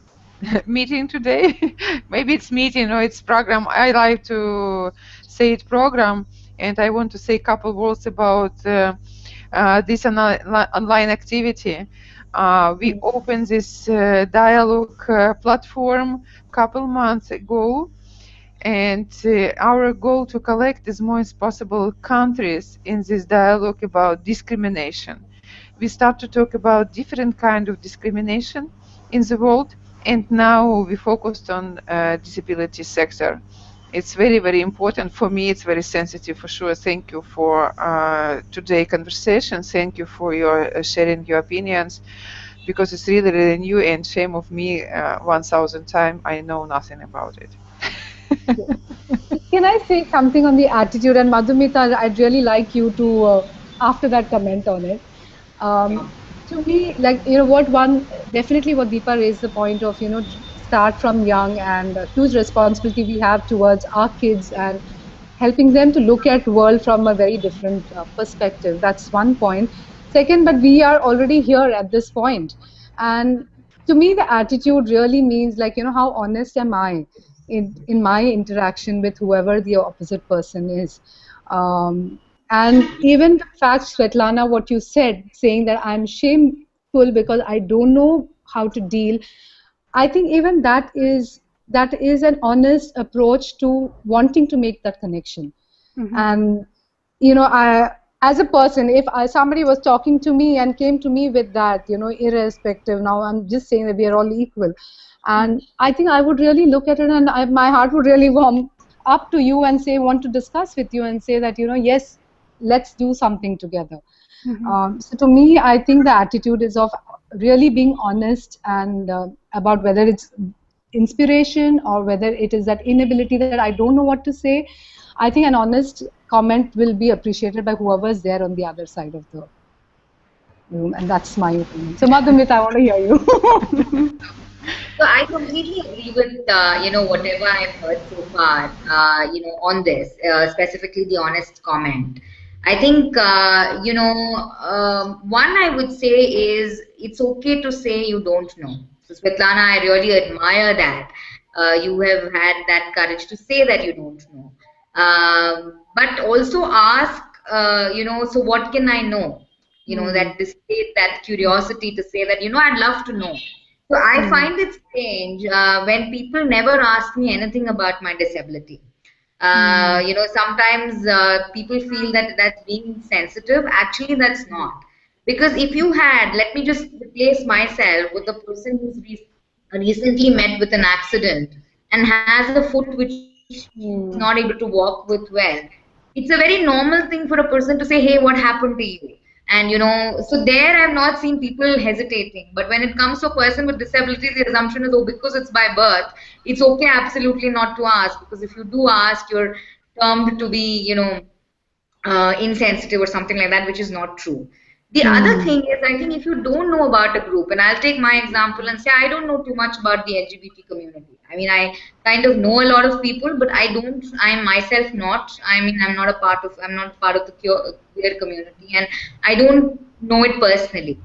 meeting today. Maybe it's meeting or it's program. I like to say it program, and I want to say a couple words about this online activity. We opened this dialogue platform a couple months ago, and our goal to collect as much as possible countries in this dialogue about discrimination. We start to talk about different kind of discrimination in the world, and now we focused on disability sector. It's very important for me. It's very sensitive for sure. Thank you for today's conversation. Thank you for your sharing your opinions, because it's really new, and shame of me 1,000 times I know nothing about it. Can I say something on the attitude? And Madhumita, I'd really like you to, after that, comment on it. To me, like, you know, definitely what Deepa raised the point of, you know, start from young, and huge responsibility we have towards our kids and helping them to look at world from a very different perspective. That's one point. Second, but we are already here at this point. And to me, the attitude really means, like, you know, how honest am I in my interaction with whoever the opposite person is. And even the fact, Svetlana, what you said, saying that I'm shameful because I don't know how to deal, I think even that is an honest approach to wanting to make that connection. And, you know, as a person, if somebody was talking to me and came to me with that, you know, irrespective, now I'm just saying that we are all equal. And I think I would really look at it, and my heart would really warm up to you and say, want to discuss with you and say that, you know, yes, let's do something together. So to me, I think the attitude is of really being honest and about whether it's inspiration or whether it is that inability that I don't know what to say. I think an honest comment will be appreciated by whoever is there on the other side of the room, and that's my opinion. So Madhumita, I want to hear you. So I completely agree with whatever I've heard so far on this, specifically the honest comment. I think one I would say is it's okay to say you don't know. So Svetlana, I really admire that you have had that courage to say that you don't know, but also ask so what can I know? That display that curiosity to say that I'd love to know. So I find it strange when people never ask me anything about my disability. Sometimes people feel that that's being sensitive. Actually, that's not. Because if you had, let me just replace myself with a person who's recently met with an accident and has a foot which is not able to walk with well. It's a very normal thing for a person to say, hey, what happened to you? And so there I've not seen people hesitating. But when it comes to a person with disability, the assumption is, oh, because it's by birth, it's okay absolutely not to ask. Because if you do ask, you're termed to be, insensitive or something like that, which is not true. The other thing is, I think if you don't know about a group, and I'll take my example and say, I don't know too much about the LGBT community. I mean, I kind of know a lot of people, but I'm myself not. I mean, I'm not part of the queer community, and I don't know it personally.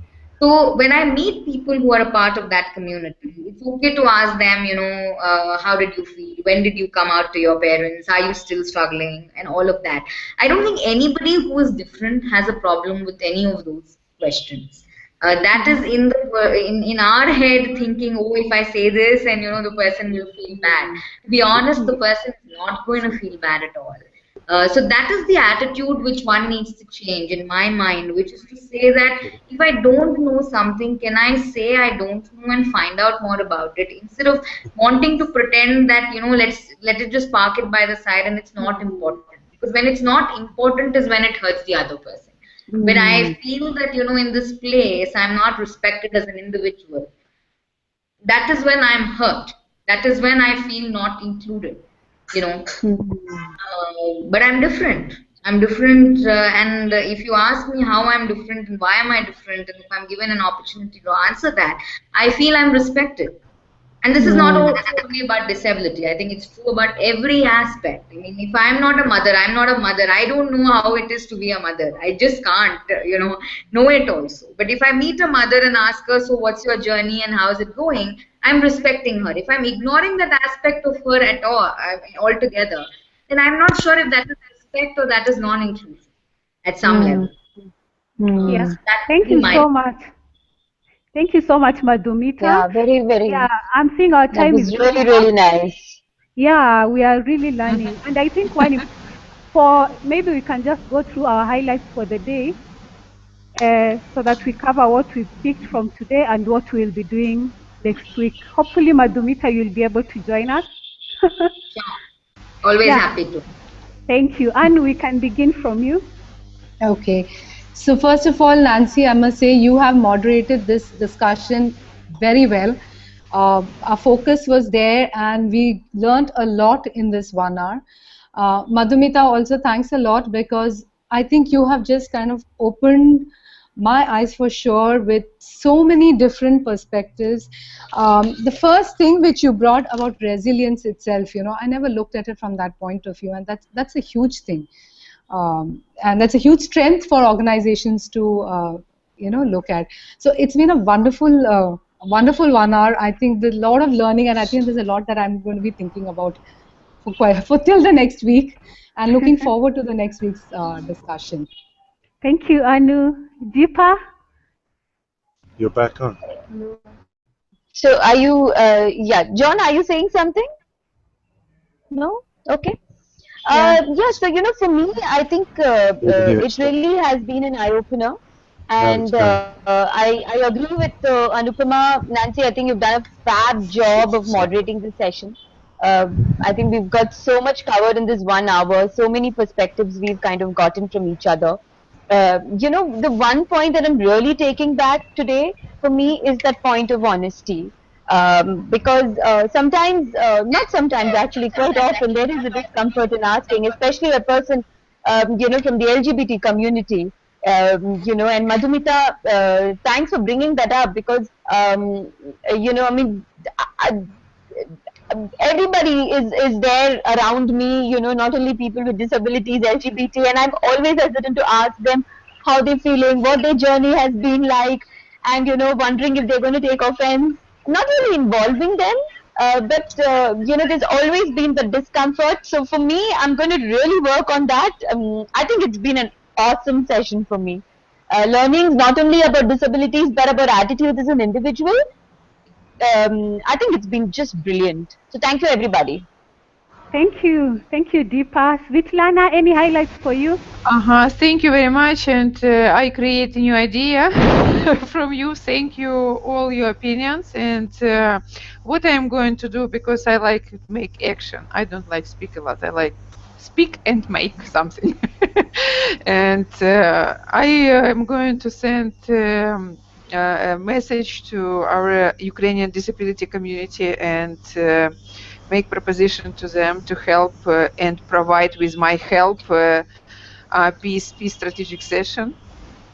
So when I meet people who are a part of that community, it's okay to ask them, how did you feel? When did you come out to your parents? Are you still struggling? And all of that. I don't think anybody who is different has a problem with any of those questions. That is in our head thinking, oh, if I say this and the person will feel bad. To be honest, the person is not going to feel bad at all. So that is the attitude which one needs to change in my mind, which is to say that if I don't know something, can I say I don't know and find out more about it, instead of wanting to pretend that let it just park it by the side and it's not important. Because when it's not important is when it hurts the other person. When I feel that in this place I'm not respected as an individual, that is when I'm hurt. That is when I feel not included. But I'm different. And if you ask me how I'm different and why am I different, and if I'm given an opportunity to answer that, I feel I'm respected. And this is not only about disability. I think it's true about every aspect. I mean, if I'm not a mother, I'm not a mother. I don't know how it is to be a mother. I just can't, know it also. But if I meet a mother and ask her, so what's your journey and how's it going, I'm respecting her. If I'm ignoring that aspect of her at all, altogether, then I'm not sure if that is respect or that is non-inclusive at some level. Yeah. Thank you so much. Thank you so much, Madhumita. Yeah, very, very. Yeah, I'm seeing our time is really, really nice. Yeah, we are really learning. And I think maybe we can just go through our highlights for the day so that we cover what we've picked from today and what we'll be doing next week. Hopefully, Madhumita, you'll be able to join us. Always happy to. Thank you. And we can begin from you. Okay. So first of all, Nancy, I must say you have moderated this discussion very well. Our focus was there and we learned a lot in this 1 hour. Madhumita, also thanks a lot, because I think you have just kind of opened my eyes for sure with so many different perspectives. The first thing which you brought about resilience itself, I never looked at it from that point of view, and that's a huge thing. And that's a huge strength for organizations to look at. So it's been a wonderful 1 hour. I think there's a lot of learning, and I think there's a lot that I'm going to be thinking about for till the next week, and looking forward to the next week's discussion. Thank you, Anu. Deepa? You're back on. So are you, John, are you saying something? No? Okay. So for me, I think it really has been an eye-opener, and I agree with Anupama. Nancy, I think you've done a fab job of moderating this session. I think we've got so much covered in this 1 hour, so many perspectives we've kind of gotten from each other. The one point that I'm really taking back today for me is that point of honesty. Because sometimes, not sometimes actually, quite often, there is a discomfort in asking, especially a person, from the LGBT community. And Madhumita, thanks for bringing that up because, I mean, I, everybody is there around me, not only people with disabilities, LGBT, and I'm always hesitant to ask them how they're feeling, what their journey has been like, and wondering if they're going to take offense, not really involving them, but there's always been the discomfort. So for me, I'm going to really work on that. I think it's been an awesome session for me, learning not only about disabilities but about attitudes as an individual. I think it's been just brilliant. So thank you, everybody. Thank you, Deepa. Svetlana, any highlights for you? Thank you very much, and I create a new idea from you. Thank you, all your opinions, and what I'm going to do, because I like make action. I don't like speak a lot. I like speak and make something. And I am going to send a message to our Ukrainian disability community and make proposition to them to help and provide with my help peace strategic session,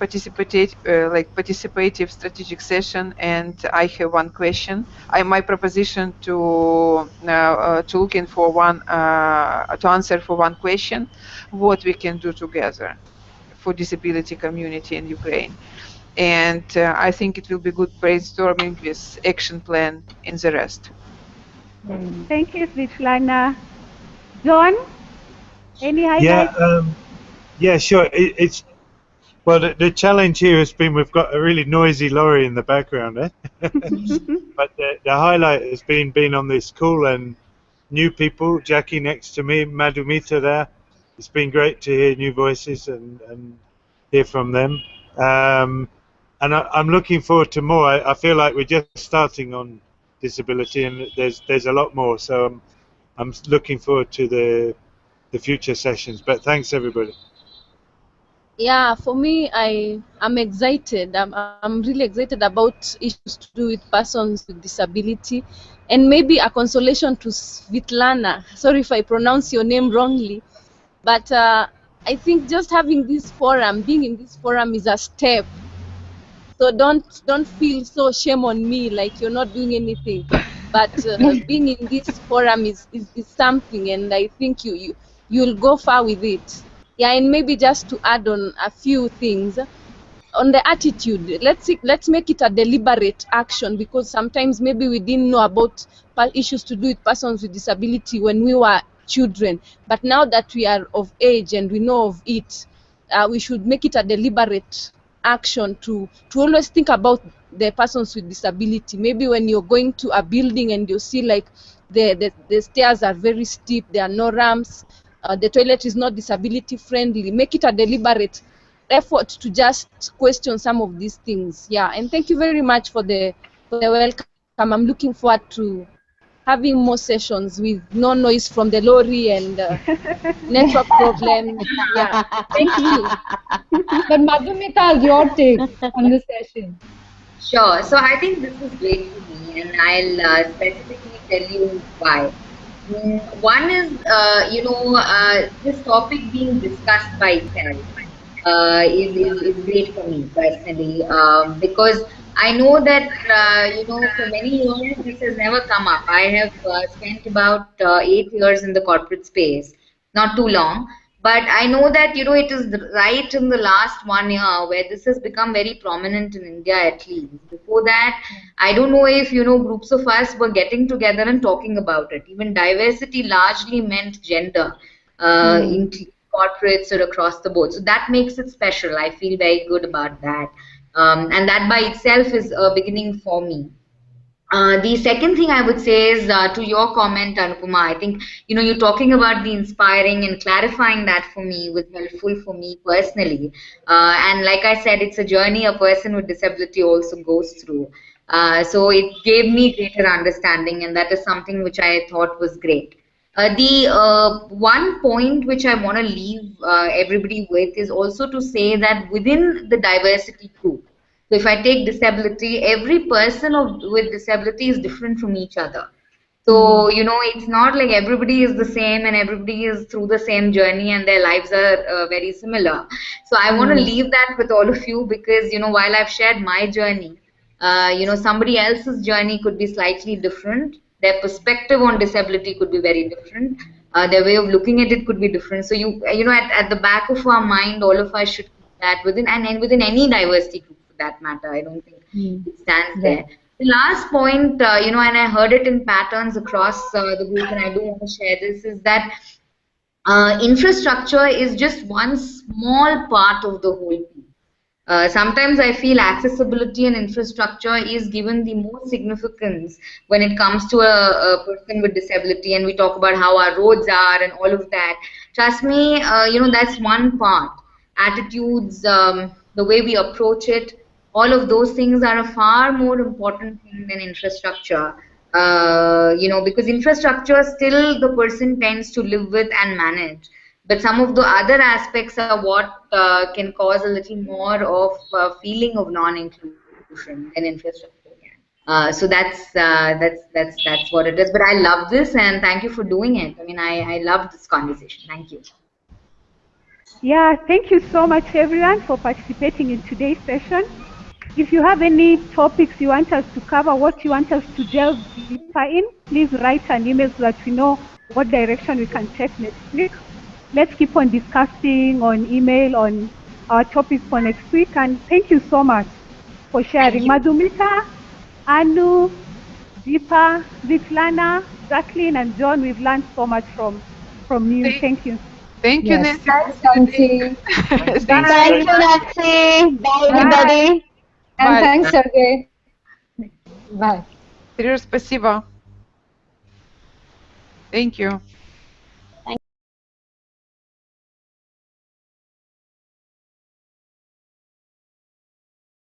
participative strategic session. And I have one question. My proposition to looking for one to answer for one question, what we can do together for disability community in Ukraine. And I think it will be good brainstorming with action plan in the rest. Thank you, Svetlana. John, any highlights? Yeah, sure. Well, the challenge here has been we've got a really noisy lorry in the background, eh? But the highlight has been being on this call and new people. Jackie next to me, Madhumita there. It's been great to hear new voices and hear from them. And I'm looking forward to more. I feel like we're just starting on disability, and there's a lot more. So I'm looking forward to the future sessions. But thanks, everybody. Yeah, for me, I'm excited. I'm really excited about issues to do with persons with disability, and maybe a consolation to Svetlana. Sorry if I pronounce your name wrongly, but I think just having this forum, being in this forum, is a step. So don't feel so shame on me like you're not doing anything. But being in this forum is something, and I think you'll go far with it. Yeah, and maybe just to add on a few things on the attitude, let's make it a deliberate action, because sometimes maybe we didn't know about issues to do with persons with disability when we were children, but now that we are of age and we know of it, we should make it a deliberate action to always think about the persons with disability. Maybe when you're going to a building and you see like the stairs are very steep, there are no ramps, the toilet is not disability friendly, make it a deliberate effort to just question some of these things. Yeah, and thank you very much for the welcome. I'm looking forward to having more sessions with no noise from the lorry and network problems. Yeah, thank you. But Madhumita, your take on the session. Sure. So I think this is great for me, and I'll specifically tell you why. One is, this topic being discussed by itself is great for me personally, because I know that, for many years this has never come up. I have spent about 8 years in the corporate space, not too long. But I know that, it is right in the last 1 year where this has become very prominent in India at least. Before that, I don't know if, groups of us were getting together and talking about it. Even diversity largely meant gender in corporates or across the board. So that makes it special. I feel very good about that. And that by itself is a beginning for me. The second thing I would say is to your comment, Anupama, I think, you're talking about the inspiring and clarifying that for me was helpful for me personally. And like I said, it's a journey a person with disability also goes through. So it gave me greater understanding, and that is something which I thought was great. The one point which I want to leave everybody with is also to say that within the diversity group, so if I take disability, every person with disability is different from each other. So, it's not like everybody is the same and everybody is through the same journey and their lives are very similar. So I want to leave that with all of you because, while I've shared my journey, somebody else's journey could be slightly different. Their perspective on disability could be very different. Their way of looking at it could be different. So at the back of our mind, all of us should keep that within and within any diversity group for that matter. I don't think it stands there. The last point, and I heard it in patterns across the group, and I do want to share this, is that infrastructure is just one small part of the whole piece. Sometimes I feel accessibility and infrastructure is given the most significance when it comes to a person with disability, and we talk about how our roads are and all of that. Trust me, that's one part. Attitudes, the way we approach it, all of those things are a far more important thing than infrastructure. Because infrastructure still the person tends to live with and manage. But some of the other aspects are what can cause a little more of feeling of non-inclusion than infrastructure can. So that's what it is. But I love this and thank you for doing it. I mean, I love this conversation. Thank you. Yeah, thank you so much everyone for participating in today's session. If you have any topics you want us to cover, what you want us to delve deeper in, please write an email so that we know what direction we can take next week. Let's keep on discussing on email on our topics for next week. And thank you so much for sharing. Madhumita, Anu, Deepa, Vitlana, Jacqueline, and John, we've learned so much from you. Thank you. Thank you, Nancy. Thanks, Nancy. Thank you, Nancy. Bye, everybody. And thanks, Sergey. Bye. Serеж, спасибо. Thank you.